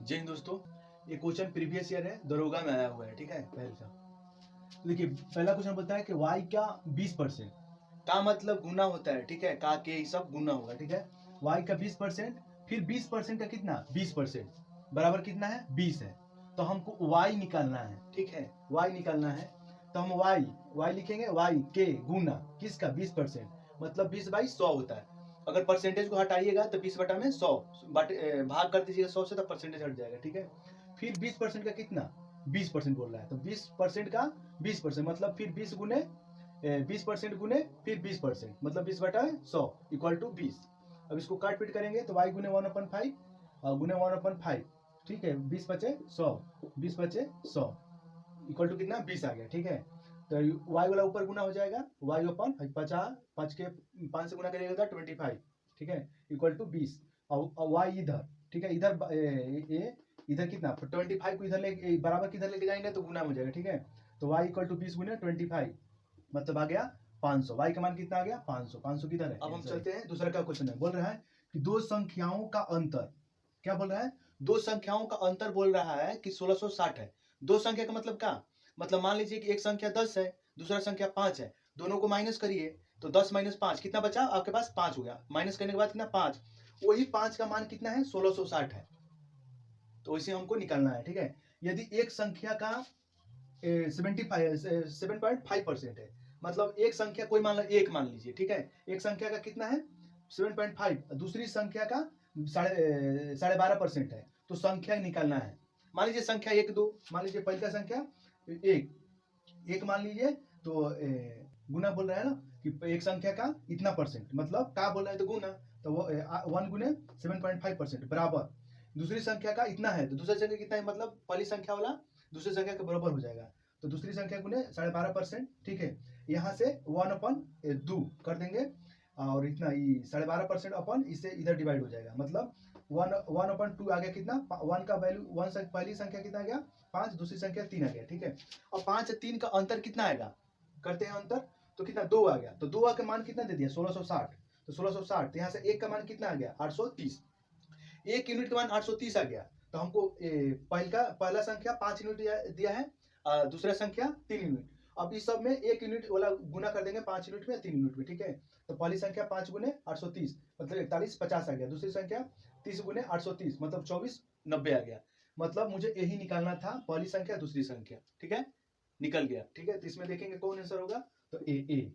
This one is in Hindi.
जय हिंद दोस्तों, ये क्वेश्चन प्रीवियस ईयर है, दरोगा में आया हुआ है। ठीक है, पहला देखिए, पहला क्वेश्चन बोलता है कि y का 20% का मतलब गुना होता है। ठीक है, का के सब गुना होगा। ठीक है, y का 20%, फिर 20% का कितना 20% बराबर कितना है 20 है। तो हमको y निकालना है। ठीक है, y निकालना है तो हम y लिखेंगे, y के गुना किसका 20%, मतलब 20/100 होता है। अगर परसेंटेज को हटाइएगा तो 20 बटा में 100 भाग कर दीजिएगा 100 से, तो परसेंटेज हट जाएगा। ठीक है, फिर 20% का कितना 20% बोल रहा है, तो 20% का 20% मतलब फिर 20% गुने फिर 20% मतलब 20 बटा 100 इक्वल टू 20। अब इसको काट पीट करेंगे तो y गुने 1/5 गुने 1/5। ठीक है, 20 बचे 100, 20 बचे 100 इक्वल टू कितना 20 आ गया। ठीक है, तो y वाला ऊपर गुना हो जाएगा, y अपन 50, 5 के 5 से गुना करिएगा 25। ठीक है, इक्वल टू 20 और y इधर। ठीक है, इधर कितना 25 को इधर ले बराबर किधर लेके जाएंगे तो गुना हो जाएगा। ठीक है, तो y इक्वल टू 20 गुने 25 मतलब आ गया 500। y का मान कितना आ गया 500। 500 किधर है। अब हम चलते हैं दूसरा क्या क्वेश्चन है, बोल रहा है कि दो संख्याओं का अंतर, क्या बोल रहा है, दो संख्याओं का अंतर बोल रहा है कि 1660 है। दो संख्या का मतलब क्या, मतलब मान लीजिए कि एक संख्या 10 है, दूसरा संख्या 5 है, दोनों को माइनस करिए तो 10 - 5 कितना बचा आपके पास 5 हो गया। माइनस करने के बाद कितना 5, वही 5 का मान कितना है 1660 है। तो इसे हमको निकालना है। ठीक है, यदि एक संख्या का 7.5% है, मतलब एक संख्या कोई मान एक मान लीजिए। ठीक है, एक संख्या का कितना है 7.5, दूसरी संख्या का 12.5% है, तो संख्या निकालना है। मान लीजिए संख्या 1 2, मान लीजिए पहली का संख्या एक मान लीजिए, तो गुना बोल रहा है ना कि एक संख्या का इतना परसेंट, मतलब का बोल रहा है तो गुना, तो वो 1 गुने 7.5% बराबर दूसरी संख्या का इतना है, तो दूसरी संख्या कितना है मतलब पहली संख्या वाला दूसरी संख्या के बराबर हो जाएगा, तो दूसरी संख्या गुने 12.5%। ठीक है, यहाँ से 1/2 कर देंगे और इतना 12.5% अपन इससे इधर डिवाइड हो जाएगा, मतलब 1/2 आ गया। कितना 1 का वैल्यू 1 से पहली संख्या कितना आ गया 5, दूसरी संख्या 3 आ गया। ठीक है, और 5 और 3 का अंतर कितना आएगा, करते हैं अंतर, तो कितना 2 आ गया, तो 2 का मान कितना दे दिया 1660, तो 1660 यहाँ से 1 का मान कितना आ गया 830, 1 यूनिट का मान 830 आ गया। तो हमको पहला संख्या 5 यूनिट दिया है, दूसरा संख्या 3 यूनिट। अब इस सब में 1 यूनिट वाला गुना कर देंगे 5 यूनिट में 3 यूनिट में। ठीक है, तो पहली संख्या 5 गुने 830 मतलब 41 50 आ गया, दूसरी संख्या 30 गुने 830 मतलब 24 90 आ गया। मतलब मुझे यही निकालना था, पहली संख्या दूसरी संख्या। ठीक है, निकल गया। ठीक है, तो इसमें देखेंगे कौन आंसर होगा, तो ए।